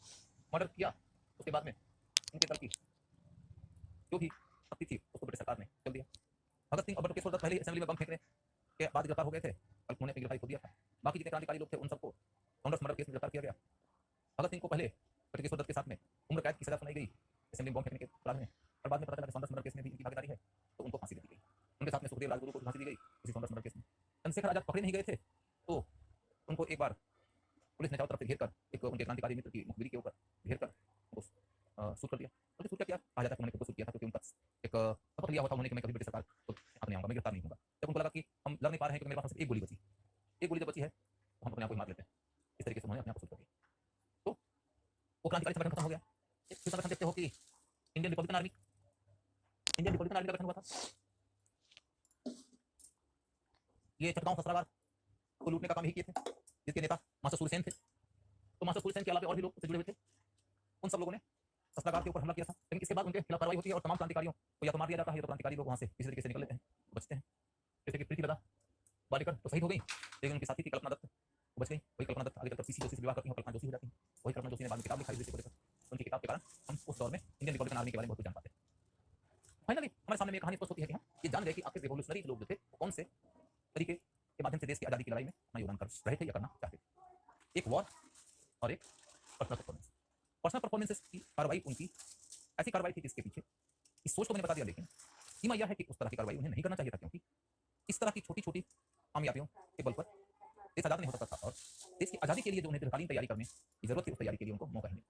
मर्डर किया उसके बाद में इनके दल की जो भी शक्ति थी उसको ब्रिटिश सरकार ने चल दिया। भगत सिंह और बटुकेश्वर दत्त पहले असेंबली में बम फेंकने के बाद गिरफ्तार हो गए थे, उन्होंने अपनी गिरफ्तारी खो दिया था। बाकी जितने क्रांतिकारी लोग थे उन सबको सॉन्डर्स मर्डर केस में गिरफ्तार किया गया। भगत सिंह को पहले बटुकेश्वर दत्त के साथ में उम्र कैद की सजा सुनाई गई असेंबली में बम फेंकने के अपराध में, और बाद में पता चला कि सॉन्डर्स मर्डर केस में भी इनकी भागीदारी है, तो उनको फांसी दे दी गई। उनके साथ में सुखदेव राजगुरु को फांसी दी गई इसी सॉन्डर्स मर्डर केस में। चंद्रशेखर आजाद पकड़े नहीं गए थे तो उनको एक बार पुलिस ने चारों तरफ से घेर कर एक उनके क्रांतिकारी मित्र की मुखबिरी के ऊपर घेर कर उनको शूट कर दिया। और शूट क्या कहा जाता है, उन्होंने खुद शूट किया था क्योंकि उनका एक शपथ लिया हुआ था उन्होंने कि मैं कभी ब्रिटिश सरकार को अपने आऊंगा, मैं गिरफ्तार नहीं होगा। जब उनको लगा कि हम लड़ नहीं पा रहे हैं क्योंकि मेरे पास सिर्फ एक गोली बची, एक गोली जब बची है तो हम अपने आप को मार लेते हैं, इस तरीके से उन्होंने अपने आप को शूट कर दिया। तो वो क्रांतिकारी संगठन खत्म हो गया। एक संगठन देखते हो कि इंडियन रिपब्लिकन आर्मी का गठन हुआ था। ये चटगांव शस्त्रागार को लूटने का काम ही किए थे, जिसके नेता मास्टर सूर्यसेन थे। तो मास्टर सूर्यसेन के अलावा और भी लोग उससे जुड़े हुए थे। उन सब लोगों ने शस्त्रागार के ऊपर हमला किया था, लेकिन इसके बाद उनके खिलाफ कार्रवाई होती है और तमाम क्रांतिकारियों को या तो मार दिया जाता है या तो क्रांतिकारी लोग वहां से किसी तरीके से निकल लेते हैं, बचते हैं। जैसे कि प्रीति लता वालेकर तो शहीद हो गई, लेकिन उनकी साथी थी कल्पना दत्त, वो बच गई। वही कल्पना दत्त आगे चलकर पीसी जोशी से विवाह करती है और कल्पना जोशी हो जाती है। वही कल्पना जोशी ने बाद में किताब लिखाई जिसको लेकर, उनकी किताब के कारण हम उस दौर में इंडियन रिपब्लिकन आर्मी के बारे में बहुत कुछ जान पाते हैं। फाइनली हमारे सामने एक कहानी स्पष्ट होती है कि हम ये जान गए कि आखिर रिवोल्यूशनरी लोग जो थे कौन से तरीके के माध्यम से देश की आजादी की लड़ाई में अपना योगदान कर रहे थे या करना चाहते थे। एक वॉर और एक पर्सनल परफॉर्मेंस। पर्सनल परफॉर्मेंसेस की कार्रवाई उनकी ऐसी कार्रवाई थी जिसके पीछे इस सोच को मैंने बता दिया, लेकिन सीमा यह है कि उस तरह की कार्रवाई उन्हें नहीं करना चाहिए था, क्योंकि इस तरह की छोटी छोटी कामयाबियों के बल पर देश आजाद नहीं हो सकता था और देश की आजादी के लिए जो उन्हें दीर्घकालीन तैयारी करने की जरूरत थी उस तैयारी के लिए उनको मौका नहीं मिला।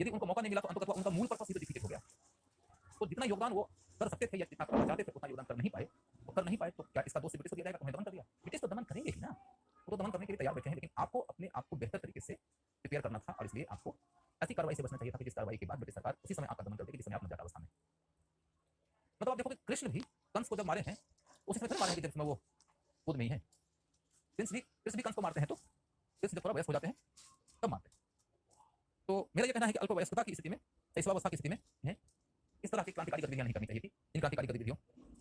यदि उनको मौका नहीं मिला तो अंततः उनका मूल पर्पस ही तो डिफीटेड हो गया। तो जितना योगदान वो कर सकते थे या जितना करना चाहते थे उतना योगदान कर नहीं पाए, तो क्या इसका दोष ब्रिटिश को दिया जाएगा? उन्हें दमन कर दिया। ब्रिटिश तो दमन करेंगे ही ना, वो तो दमन करने के लिए तैयार बैठे हैं, लेकिन आपको अपने आप को बेहतर तरीके से प्रिपेयर करना था और इसलिए आपको ऐसी कार्रवाई से बचना चाहिए था कि जिस कार्रवाई के बाद ब्रिटिश सरकार उसी समय आपका दमन कर देगी जिस समय आप नवजात अवस्था में। मतलब आप देखोगे कृष्ण भी कंस को जब मारे हैं उसी समय मारे हैं कि जब वो खुद में ही है। कृष्ण भी कंस को मारते हैं तो कृष्ण जब थोड़ा वयस्क हो जाते हैं तब मारते हैं। तो मेरा ये कहना है कि अल्पवयस्कता की स्थिति में, शैशवावस्था की स्थिति में इस तरह की क्रांतिकारी गतिविधियां नहीं करनी चाहिए थी। इन क्रांतिकारी गतिविधियों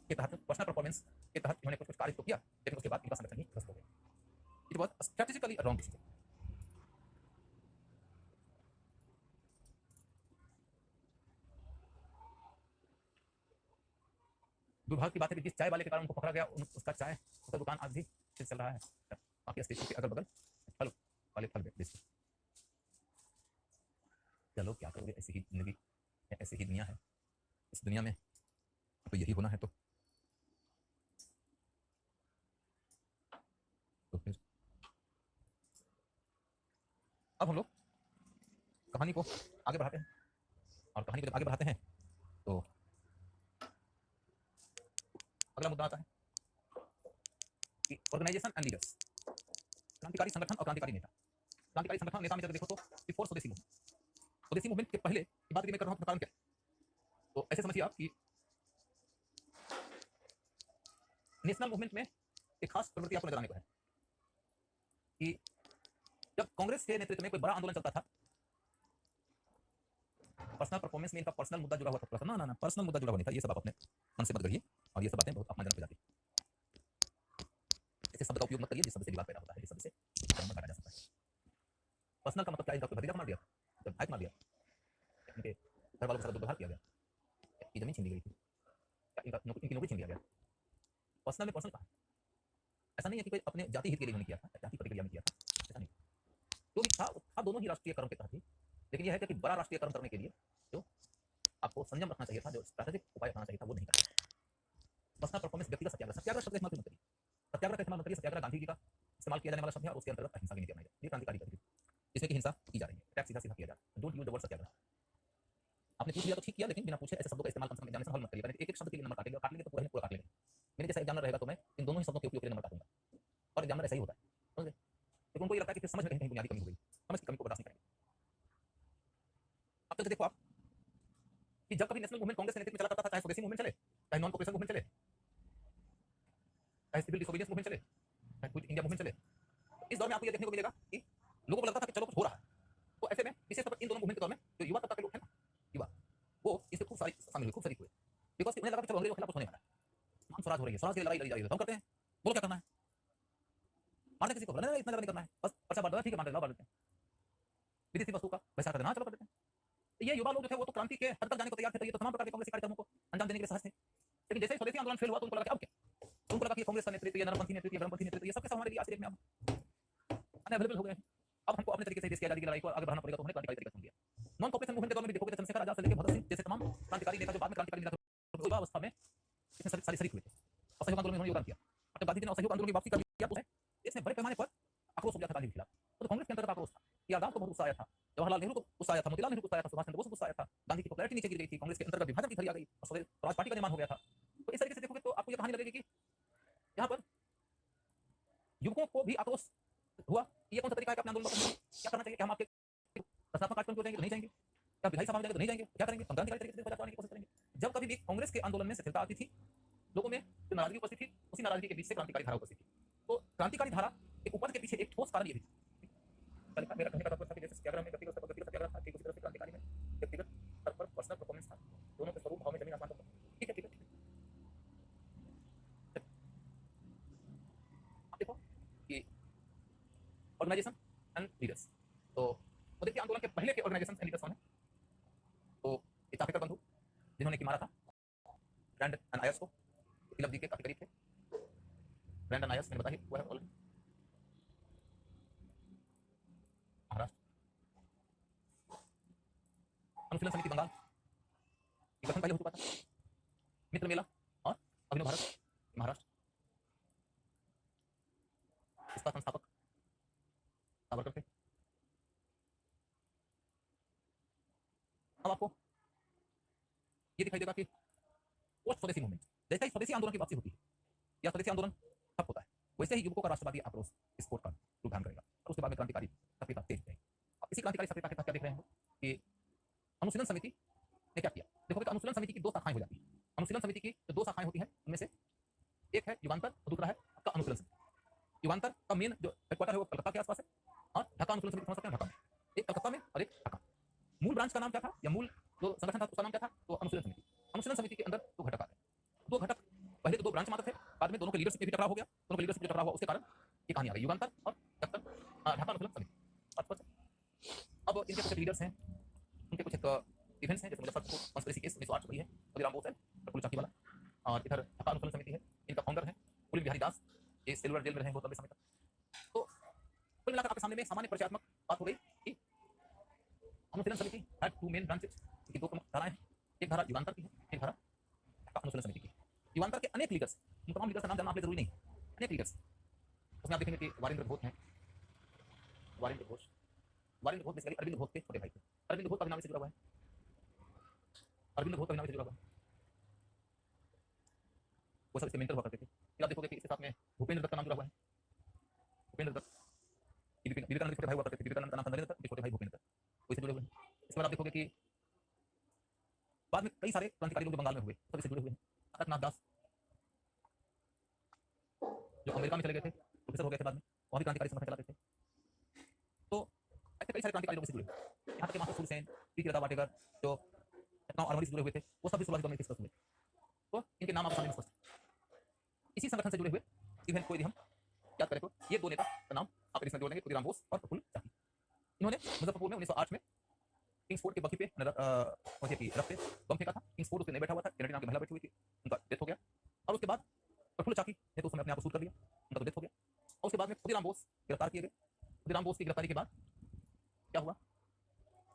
के तहत पर्सनल परफॉर्मेंस के तहत इन्होंने कुछ कार्य तो किया, लेकिन उसके बाद इनका संगठन ही ध्वस्त हो गया। It was strategically wrong decision. दुर्भाग्य की बात है कि जिस चाय वाले के कारण उनको पकड़ा गया उसका चाय उसका दुकान आज भी चल रहा है। बाकी स्टेशन के अगल बगल फल वाले फल बेचते। चलो क्या करोगे, ऐसी ही जिंदगी, ऐसी ही दुनिया है। इस दुनिया में तो यही होना है। तो फिर अब हम लोग कहानी को आगे बढ़ाते हैं, और कहानी को जब आगे बढ़ाते हैं तो अगला मुद्दा आता है कि ऑर्गेनाइजेशन एंड लीडर्स। क्रांतिकारी संगठन और क्रांतिकारी नेता। क्रांतिकारी संगठन नेता में जब देखो तो बिफोर स्वदेशी मूवमेंट के पहले की बात मैं कर रहा हूं, कारण क्या? तो ऐसे समझिए आप कि नेशनल मूवमेंट में एक खास प्रवृत्ति आपको नजर आने को है कि जब कांग्रेस के नेतृत्व में कोई बड़ा आंदोलन चलता था, पर्सनल परफॉर्मेंस में इनका पर्सनल मुद्दा जुड़ा हुआ था। ना पर्सनल मुद्दा जुड़ा हुआ नहीं था। ये सब आप अपने मन से मत करिए और ये सब बातें बहुत अपमानजनक हो जाती है। ऐसे शब्द का उपयोग मत करिए जिस शब्द से विवाद पैदा होता है, इस शब्द से कर्म काटा जा सकता है। पर्सनल का मतलब क्या है? डॉक्टर भतीजा को मार दिया, जब भाई मार दिया, उनके घर वालों के साथ दुर्व्यवहार किया गया, ये जमीन छीन ली गई थी, इनकी नौकरी छीन लिया गया। पर्सनल में पर्सनल कहा, ऐसा नहीं है कि कोई अपने जाति हित के लिए उन्होंने किया था, जाति प्रतिक्रिया में किया था, ऐसा नहीं। जो भी था दोनों ही राष्ट्रीय कर्म के तहत ही, लेकिन यह है कि बड़ा राष्ट्रीय कर्म करने के लिए जो आपको संयम रखना चाहिए था, जो स्ट्रैटेजिक उपाय करना चाहिए था, वो नहीं करना। पर्सनल परफॉर्मेंस, व्यक्तिगत सत्याग्रह, सत्याग्रह शब्द का इस्तेमाल क्यों करिए? सत्याग्रह का इस्तेमाल करिए, सत्याग्रह गांधी जी का इस्तेमाल किया जाने वाला शब्द है और उसके अंतर्गत अहिंसा की नीति अपनाई जाती है। ये क्रांतिकारी गतिविधि जिसमें कि हिंसा की जा रही है, अटैक सीधा सीधा किया जा रहा है। डोंट यूज द वर्ड सत्याग्रह। आपने पूछ लिया तो ठीक किया, लेकिन बिना पूछे ऐसे शब्दों का इस्तेमाल कम से कम एग्जामिनेशन हॉल मत करिए। एक एक शब्द के लिए नंबर काटेंगे, और काट लेंगे तो पूरा काट लेंगे। मेरे जैसा एग्जामिनर रहेगा तो मैं इन दोनों ही शब्दों के उपयोग के लिए नंबर काटूंगा, और एग्जामिनर ऐसा ही होता है, समझ गए? लेकिन उनको ये लगता है कि फिर समझ में कहीं बुनियादी कमी हो गई, समझ की कमी को बर्दाश्त नहीं करेंगे। अब तक देखो आप कि जब कभी नेशनल मूवमेंट कांग्रेस के नेतृत्व में चला करता था, चाहे स्वदेशी मूवमेंट चले, चाहे नॉन कॉपरेशन मूवमेंट चले, चाहे सिविल डिसोबीडियंस मूवमेंट चले, चाहे क्विट इंडिया मूवमेंट चले, इस दौर में आपको ये देखने को मिलेगा कि लोगों को लगता था कि चलो कुछ हो रहा है। तो ऐसे में विशेष तौर पर इन दोनों मूवमेंट के दौर में जो युवा तबका के लोग हैं ना, युवा, वो इससे खूब सारी शामिल हुए, खूब शरीक हुए, बिकॉज उन्हें लगा कि चलो अंग्रेजों के खिलाफ कुछ होने वाला है, हम स्वराज हो रही है, स्वराज की लड़ाई लड़ी जा रही है, हम करते हैं, बोलो क्या करना है, मारते किसी को, इतना ज़्यादा नहीं करना है, बस पर्चा बांट दो, ठीक है मार देते हैं, विदेशी वस्तु का वैसा कर देना, चलो कर देते हैं। ये युवा लोग जो थे वो तो क्रांति के हद तक जाने को तैयार थे, ये तो तमाम प्रकार के कांग्रेसी कार्यक्रमों को अंजाम देने के लिए सहज थे। लेकिन जैसे ही स्वदेशी आंदोलन फेल हुआ तो उनको लगा कि अब क्या, उनको लगा कि कांग्रेस का नेतृत्व, ये नरमपंथी नेतृत्व, गरमपंथी नेतृत्व, ये सब के सब हमारे लिए आज के डेट में अब अनअवेलेबल हो गए हैं। अब हमको अपने तरीके से देश की आजादी की लड़ाई को आगे बढ़ाना पड़ेगा, तो हमने क्रांतिकारी तरीका चुन लिया। नॉन कॉपरेशन मूवमेंट के दौर में भी देखोगे, चंद्रशेखर आजाद से लेकर भगत सिंह जैसे तमाम क्रांतिकारी नेता जो बाद में क्रांतिकारी नेता थे, युवा अवस्था में इसमें सारी शरीक हुए थे, असहयोग आंदोलन में उन्होंने योगदान किया। अब जब गांधी जी ने असहयोग आंदोलन की वापसी कर दिया तो इसमें बड़े पैमाने पर आक्रोश हो गया था गांधी के खिलाफ। तो कांग्रेस के अंतर्गत आक्रोश था कि आजाद को बहुत गुस्सा आया था, जवाहरलाल नेहरू को गुस्सा आया था, मोतीलाल नेहरू को गुस्सा आया था, सुभाष चंद्र बोस को गुस्सा आया था, गांधी की पॉपुलैरिटी नीचे गिर गई थी, कांग्रेस के अंतर्गत विभाजन की घड़ी आ गई और स्वराज पार्टी का निर्माण हो गया था। तो इस तरीके से देखोगे तो आपको ये कहानी लगेगी कि यहाँ पर युवकों को भी आक्रोश हुआ कि ये कौन सा तरीका है अपने आंदोलन को क्या करना चाहिए, कि हम आपके रचनात्मक कार्यक्रम को जाएंगे तो नहीं जाएंगे, क्या विधायी सभा में जाएंगे तो नहीं जाएंगे, क्या करेंगे, हम क्रांतिकारी तरीके से प्रचार करने की कोशिश करेंगे। जब कभी भी कांग्रेस के आंदोलन में शिथिलता आती थी, लोगों में जो नाराजगी उपस्थित थी, उसी नाराजगी के बीच से क्रांतिकारी धारा उपस्थित थी। तो क्रांतिकारी धारा एक उपज के पीछे एक ठोस कारण ये भी मेरा कहने का तात्पर्य था कि जैसे सत्याग्रह में व्यक्तिगत सत्याग्रह था, ठीक उसी तरह से क्रांतिकारी में व्यक्तिगत स्तर पर पर्सनल परफॉर्मेंस था, दोनों के स्वरूप भाव में जमीन आसमान का। ठीक है, आप देखो कि ऑर्गेनाइजेशन एंड लीडर्स, तो देखिए आंदोलन के पहले के ऑर्गेनाइजेशन एंड लीडर्स कौन है? तो ये चापेकर बंधु जिन्होंने कि मारा था ब्रैंड एंड आयर्स को, तिलक जी के काफी करीब थे। ब्रैंड एंड आयर्स मैंने बताया हुआ है ऑलरेडी, महाराष्ट्र। अनुशीलन समिति बंगाल, ये गठन पहले हो चुका था। मित्र मेला और अभिनव भारत, महाराष्ट्र। इसका संस्थापक सावरकर थे। अब आपको ये दिखाई देगा कि पोस्ट स्वदेशी मूवमेंट, जैसे ही स्वदेशी आंदोलन की वापसी होती है या स्वदेशी आंदोलन ठप होता है, वैसे ही युवकों का राष्ट्रवादी आक्रोश स्फोट का रूप धारण करेगा और उसके बाद में क्रांतिकारी सक्रियता तेज रहेगी। अब इसी क्रांतिकारी सक्रियता के तहत क्या देख रहे हैं कि अनुशीलन समिति ने क्या किया? देखोगे तो अनुशीलन समिति की दो शाखाएं हो जाती हैं। अनुशीलन समिति की जो दो शाखाएं होती हैं उनमें से एक है युगांतर और दूसरा है आपका अनुशीलन समिति। युगांतर का मेन जो हेडक्वार्टर है वो कलकत्ता के आसपास है, और ढाका अनुशीलन समिति समझ सकते हैं, ढाका में, एक कलकत्ता में और एक ढाका। मूल ब्रांच का नाम क्या था, या मूल जो संगठन था उसका नाम क्या था? तो अनुशीलन समिति। अनुशीलन समिति के अंदर दो घटक आते हैं। दो घटक, पहले तो दो ब्रांच मात्र थे, बाद में दोनों के लीडरशिप में भी टकराव हो गया। दोनों के लीडरशिप में टकराव हुआ, उसके कारण ये कहानी आ गई युगांतर और ढाका अनुशीलन समिति। अब इनके कुछ लीडर्स हैं, उनके कुछ इवेंट्स हैं, जैसे मुजफ्फरपुर कॉन्स्पिरेसी केस 1908 हुई है, खुदीराम बोस है, प्रफुल्ल चाकी वाला, और इधर ढाका अनुशीलन समिति है, इनका फाउंडर है पुलिस बिहारी दास, ये सिल्वर जेल में रहे बहुत लंबे समय तक। तो कुल मिलाकर आपके सामने में सामान्य परिचयात्मक बात हो गई कि अनुशीलन समिति हैड टू मेन ब्रांचेस, की दो प्रमुख धाराएं हैं, एक धारा युगांतर की है, एक धारा ढाका अनुशीलन समिति की। युगांतर के अनेक लीडर्स, उन तमाम लीडर्स का नाम जानना आप लिए जरूरी नहीं, अनेक लीडर्स, उसमें आप देखेंगे कि वारिंद्र घोष हैं, वारिंद्र घोष बेसिकली अरविंद घोष के छोटे भाई थे। अरविंद घोष का नाम से जुड़ा हुआ है, अरविंद घोष का नाम से जुड़ा हुआ है, वो सब इसके मेंटर हुआ करते थे। फिर आप देखोगे कि इसके साथ में भूपेंद्र दत्त का नाम जुड़ा हुआ है, भूपेंद्र दत्त विवेकानंद के छोटे भाई हुआ करते थे, विवेकानंद का नाम था नरेंद्र दत्त, छोटे भाई भूपेंद्र दत्त, वैसे जुड़े हुए हैं। इसके बाद आप देखोगे कि बाद में कई सारे क्रांतिकारी लोग जो बंगाल में हुए सब इससे जुड़े हुए हैं। अरनाथ दास जो अमेरिका में चले गए थे, प्रोफेसर हो गए थे बाद में, वहाँ भी क्रांतिकारी संगठन चलाते थे। तो ऐसे कई सारे क्रांतिकारी लोग इससे जुड़े हुए, यहाँ तक कि मास्टर सूरसेन, पी लता वाटेकर जो आर्मरी से जुड़े हुए थे, वो सब भी सुभाष में डिस्कस हुए। तो इनके नाम आपके सामने स्पष्ट है। इसी संगठन से जुड़े हुए इवेंट को यदि हम याद करें तो ये दो नेता का नाम आप इसमें जोड़ लेंगे, खुदीराम बोस और प्रफुल्ल चाकी। इन्होंने मुजफ्फरपुर में 1908 में किंग्स फोर्ट के बखी पे रथ पे बम फेंका था। किंग्स फोर्ट उसके नहीं बैठा हुआ था, कैनेडियन नाम की महिला बैठी हुई थी, उनका डेथ शूट कर लिया, उनका तो डेथ हो गया। और उसके बाद में खुदीराम बोस गिरफ्तार किए गए। खुदीराम बोस की गिरफ्तारी के बाद क्या हुआ,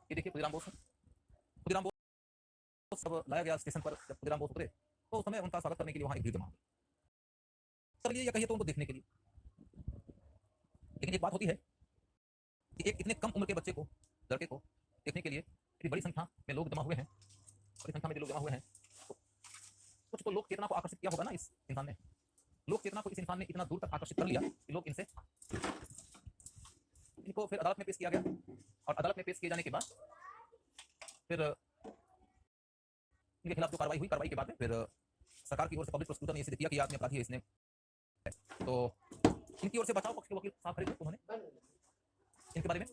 ये देखिए खुदीराम बोस सब लाया गया स्टेशन पर। जब खुदीराम बोस उतरे तो उस समय उनका स्वागत करने के लिए वहाँ एक भीड़ जमा हो गई। सब ये कहिए तो उनको देखने के लिए। लेकिन एक बात होती है कि एक इतने कम उम्र के बच्चे को, लड़के को देखने के लिए इतनी बड़ी संख्या में लोग जमा हुए हैं, बड़ी संख्या में जो लोग जमा हुए हैं, तो कुछ तो लोक चेतना को आकर्षित किया होगा ना इस इंसान ने। लोक चेतना को इस इंसान ने इतना दूर तक आकर्षित कर लिया कि लोग इनको फिर अदालत में पेश किया गया। और अदालत में पेश किए जाने के बाद फिर इनके खिलाफ जो कार्रवाई हुई, कार्रवाई के बाद में फिर सरकार की ओर से पब्लिक प्रोसिक्यूटर ने ये सिद्ध किया कि ये आदमी अपराधी है, इसने। तो इनकी ओर से बचाव पक्ष के वकील साहब खड़े थे, उन्होंने इनके बारे में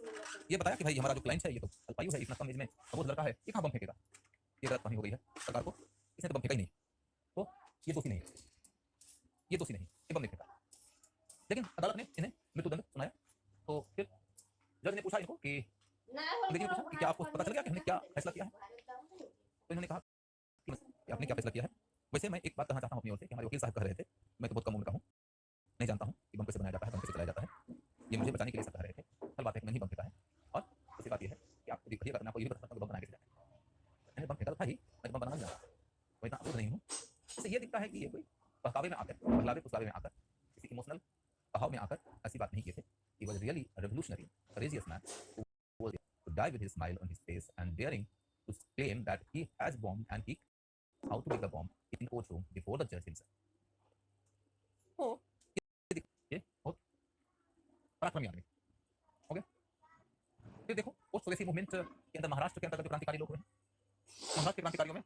ये बताया कि भाई हमारा जो क्लाइंट है ये तो अल्पायु है, इतना कम एज में अबोध लड़का है, ये कहाँ बम फेंकेगा, ये गलत फहमी हो गई है सरकार को, इसने तो बम फेंका ही नहीं, तो ये दोषी नहीं, ये दोषी नहीं, ये बम नहीं फेंका। लेकिन अदालत ने इन्हें मृत्युदंड सुनाया। तो फिर जज ने पूछा इनको कि अंग्रेजी में पूछा कि क्या आपको पता चल गया कि हमने क्या फैसला किया है। तो इन्होंने कहा कि आपने क्या फैसला किया है। वैसे मैं एक बात कहना चाहता हूँ अपनी ओर से कि हमारे वकील साहब कह रहे थे, मैं तो बहुत कम उम्र का हूँ, नहीं जानता हूँ कि बम कैसे बनाया जाता है, बम कैसे चलाया जाता है, ये मुझे बचाने के लिए सब कह रहे थे। कल बात है कि मैं ही बम फेंका है। और दूसरी बात ये है कि आप देखिए, अगर मैं आपको ये बता सकता हूँ कि बम बनाया कैसे जाता है, मैंने बम फेंका तो था ही, मैं बम बनाना नहीं जानता, मैं इतना अबोध नहीं हूँ। इससे ये दिखता है कि ये कोई बहकावे में आकर, बहलावे फुसलावे में आकर, किसी इमोशनल बहाव में आकर ऐसी बात नहीं की थी। He was really a revolutionary, courageous man who was to die with his smile on his face and daring to claim that he has bombed and he how to make the bomb in courtroom before the judge himself. तो ये बहुत पराक्रमी आदमी। Okay, फिर देखो उस स्वदेशी movement के अंदर महाराष्ट्र के अंतर्गत जो क्रांतिकारी लोग हुए हैं, महाराष्ट्र के क्रांतिकारियों में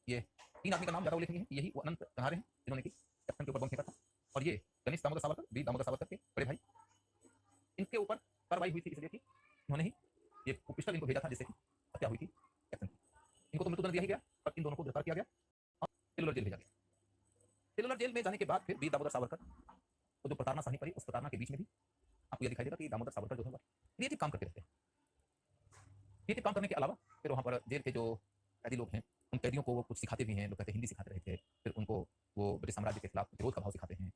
ये 3 आदमी का नाम ज्यादा उल्लेखनीय है। यही वो अनंत कनारे हैं जिन्होंने की कैप्टन के ऊपर बम फेंका था। और ये गणेश दामोदर सावरकर, वीर दामोदर सावरकर के बड़े भाई, इनके ऊपर कार्रवाई हुई थी इसलिए कि इन्होंने ही ये पिस्टल इनको भेजा था जिससे कि हत्या हुई थी कैप्टन। इनको तो मृत्युदंड दिया ही गया, पर इन दोनों को गिरफ्तार किया गया और सेलुलर जेल भेजा गया। सेलुलर जेल में जाने के बाद फिर वीर दामोदर सावरकर को जो प्रताड़ना सहनी पड़ी, उस प्रताड़ना के बीच में भी आपको यह दिखाई देगा कि दामोदर सावरकर जो है क्रिएटिव काम करते रहते हैं। क्रिएटिव काम करने के अलावा फिर वहाँ पर जेल के जो कैदी लोग हैं, उन कैदियों को वो कुछ सिखाते भी हैं। लोग कहते हैं हिंदी सिखाते रहे थे, फिर उनको वो ब्रिटिश साम्राज्य के खिलाफ विरोध का भाव सिखाते हैं।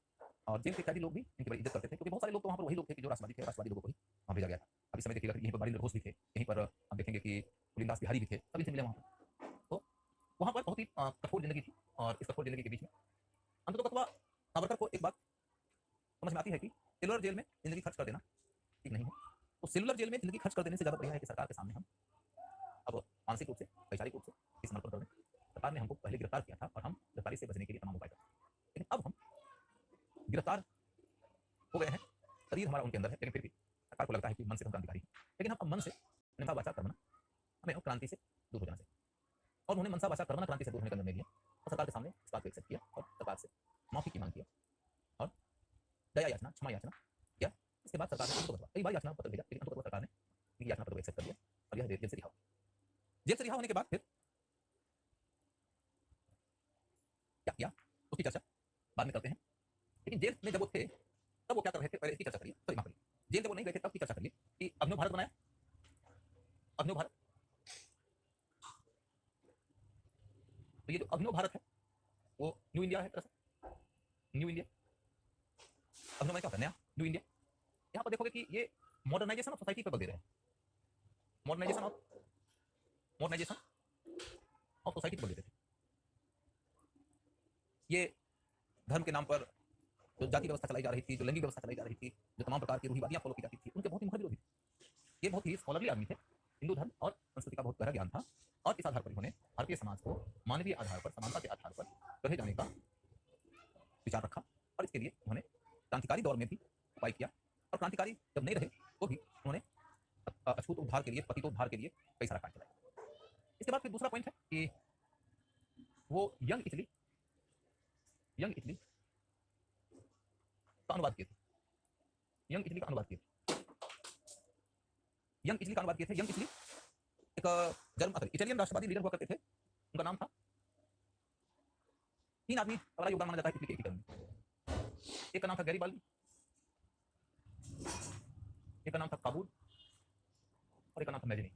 और जेल के कैदी लोग भी इनकी बड़ी इज्जत करते थे, क्योंकि बहुत सारे लोग तो वहाँ पर वही लोग थे कि जो राष्ट्रवादी थे, राष्ट्रवादी लोगों को ही वहाँ भेजा गया था। अब इस समय देखिएगा यहीं पर बारिंद्र घोष भी थे, यहीं पर हम देखेंगे कि पुलिंदास बिहारी भी थे, सभी से मिले वहाँ पर। तो वहाँ पर बहुत ही कठोर जिंदगी थी। और इस कठोर जिंदगी के बीच में अंततः सावरकर को एक बात समझ में आती है कि सेलुलर जेल में जिंदगी खर्च कर देना ठीक नहीं है। तो सेलुलर जेल में जिंदगी खर्च कर देने से ज़्यादा बढ़िया है कि सरकार के सामने हम अब मानसिक रूप से, वैचारिक रूप से समर्पण कर दें। सरकार ने हमको पहले गिरफ्तार किया था और हम गिरफ्तारी से बचने के लिए तमाम उपाय करते हैं, लेकिन अब हम गिरफ्तार हो गए हैं, शरीर हमारा उनके अंदर है, लेकिन फिर भी सरकार को लगता है कि मन से हम क्रांतिकारी हैं। लेकिन हम अब मन से मनसा वाचा कर्मणा, हमें अब क्रांति से दूर हो जाना चाहिए। और उन्होंने मनसा वाचा कर्मणा क्रांति से दूर होने का निर्णय लिया और सरकार के सामने इस बात को एक्सेप्ट किया और सरकार से माफी की मांग किया और दया याचना, क्षमा याचना किया। इसके बाद सरकार ने उनको बदला, कई बार याचना पत्र भेजा, लेकिन अंततः सरकार ने याचना पत्र को एक्सेप्ट कर लिया और यह जेल से रिहा हो। जेल से रिहा होने के बाद फिर क्या किया उसकी चर्चा बाद में करते हैं। लेकिन जेल में जब वो थे तब वो क्या कर रहे थे, पहले इसकी चर्चा करिए। सॉरी, माफ करिए, जेल जब वो नहीं गए थे तब की चर्चा करिए कि अभिनव भारत बनाया। अभिनव भारत, तो ये जो अभिनव भारत है वो न्यू इंडिया है, तरह से न्यू इंडिया। अभिनव क्या होता है, नया, न्यू इंडिया। यहाँ पर देखोगे कि ये मॉडर्नाइजेशन ऑफ सोसाइटी पर बल दे रहे हैं, मॉडर्नाइजेशन ऑफ सोसाइटी पर बल देते थे। ये धर्म के नाम पर जो जाति व्यवस्था चलाई जा रही थी, जो लैंगिक व्यवस्था चलाई जा रही थी, जो तमाम प्रकार की रूढ़िवादियां फॉलो की जाती थी, उनके बहुत ही मुखर विरोधी थे। ये बहुत ही स्कॉलरली आदमी थे, हिंदू धर्म और संस्कृति का बहुत गहरा ज्ञान था और इस आधार पर इन्होंने भारतीय समाज को मानवीय आधार पर, समानता के आधार पर गढ़े जाने का विचार रखा। और इसके लिए उन्होंने क्रांतिकारी दौर में भी उपाय किया और क्रांतिकारी जब नहीं रहे तो भी उन्होंने अछूत उद्धार के लिए, पतितोद्धार के लिए कई सारा कार्य चलाया। इसके बाद फिर दूसरा पॉइंट है कि वो यंग इटली का अनुवाद किए थे। यंग इटली का अनुवाद किए थे। यंग इटली का अनुवाद किए थे। यंग इटली एक इटालियन राष्ट्रवादी लीडर हुआ करते थे, उनका नाम था, 3 आदमी का बड़ा योगदान माना जाता है इटली के एकीकरण में। एक का नाम था गैरिबाल्डी, एक का नाम था काबूल और एक का नाम था मैजिनी।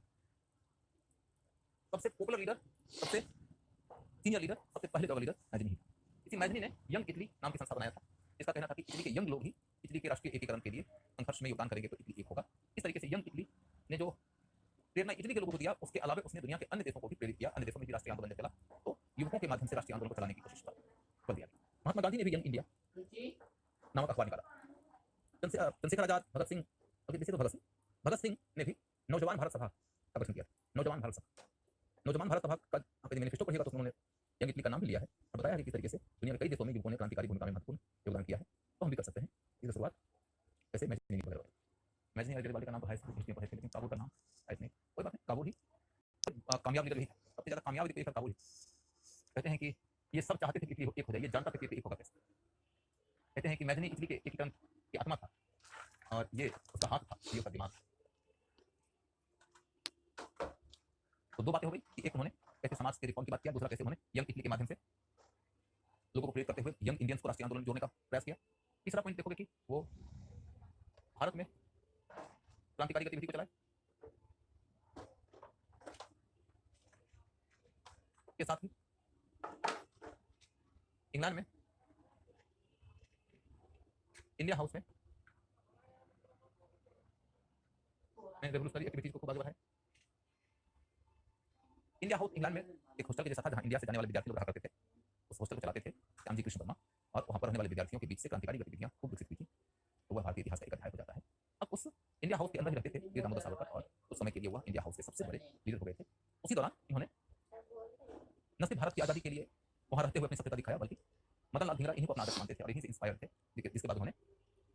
सबसे पॉपुलर लीडर, सबसे सीनियर लीडर, सबसे पहले का लीडर मैजिनी ही था। इसी मैजिनी ने यंग इटली नाम की संस्था बनाया था इसका कहना था कि इटली के यंग लोग ही इटली के राष्ट्रीय एकीकरण के लिए संघर्ष में योगदान करेंगे तो इटली एक होगा। इस तरीके से यंग इटली ने जो प्रेरणा इटली के लोगों को दिया, उसके अलावा उसने दुनिया के अन्य देशों को भी प्रेरित किया। अन्य देशों में भी राष्ट्रीय आंदोलन चला, तो युवकों के माध्यम से राष्ट्रीय आंदोलन को चलाने की कोशिश कर दिया। महात्मा गांधी ने भी यंग इंडिया नामक अखबार निकाला। चंद्रशेखर आजाद, भगत सिंह ने भी नौजवान भारत सभा का गठन किया। नौजवान भारत सभा का यदि मैनिफेस्टो पढ़िएगा तो उन्होंने यंग इटली का नाम भी लिया है और बताया है कि किस तरीके से दुनिया के कई देशों में युवकों ने क्रांतिकारी भूमिका में महत्वपूर्ण योगदान किया है। तो हम भी कर सकते हैं। इसकी शुरुआत कैसे, मैजनी वाले का नाम तो है, लेकिन काबुल का नाम है नहीं, कोई बात नहीं, काबुल ही कामयाब निकल गई। सबसे ज्यादा कामयाब निकली काबुल ही। कहते हैं कि ये सब चाहते थे कि इटली एक हो जाए, ये जानता था कि इटली एक होगा कैसे। कहते हैं कि मैजनी इटली के एकीकरण की आत्मा था और ये उसका हाथ था, ये उसका दिमाग। तो दो बातें हो गई कि एक उन्होंने कैसे समाज के रिफॉर्म की बात किया, दूसरा कैसे उन्होंने यंग इटली के माध्यम से लोगों को प्रेरित करते हुए यंग इंडियंस को राष्ट्रीय आंदोलन जोड़ने का प्रयास किया। तीसरा पॉइंट देखोगे कि वो भारत में क्रांतिकारी गतिविधि को चलाए, के साथ ही इंग्लैंड में इंडिया हाउस में रेवोल्यूशनरी एक्टिविटीज को खूब आगे बढ़ाए। इंडिया हाउस इंग्लैंड में एक हॉस्टल के जैसा था जहां इंडिया से जाने वाले विद्यार्थी लोग रहा करते थे। उस हॉस्टल को चलाते थे श्यामजी कृष्ण वर्मा, और वहां पर रहने वाले विद्यार्थियों के बीच से क्रांतिकारी गतिविधियां खूब विकसित हुई थी। तो वह भारतीय इतिहास का एक अध्याय हो जाता है। अब उस इंडिया हाउस के अंदर ही रहते थे वीर दामोदर सावरकर, और उस समय के लिए वह इंडिया हाउस के सबसे बड़े लीडर हो गए थे। उसी दौरान इन्होंने न सिर्फ भारत की आजादी के लिए वहां रहते हुए अपनी सत्यता दिखाया, बल्कि मदन लाल धिंगरा इन्हीं को अपना आदर्श मानते थे और इन्हीं से इंस्पायर थे। इसके बाद उन्होंने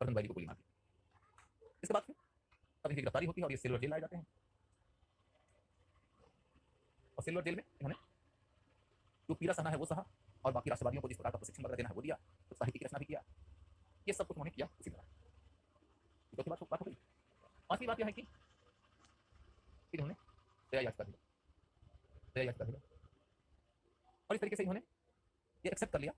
करधन बैरी को गोली मार दी। इसके बाद तब इनकी गिरफ्तारी होती है और ये सिल्वर जेल लाए जाते हैं। और सिल्वर जेल में इन्होंने जो पीड़ा सहना है वो सहा, और बाकी राष्ट्रवादियों को जिस प्रकार का प्रशिक्षण वगैरह देना है वो दिया, तो साहित्य की रचना भी किया। ये सब कुछ उन्होंने किया उसी तरह। चौथी बात हो गई। पांचवी बात यह है कि फिर इन्होंने दया याचिका दी, और इस तरीके से इन्होंने ये एक्सेप्ट कर लिया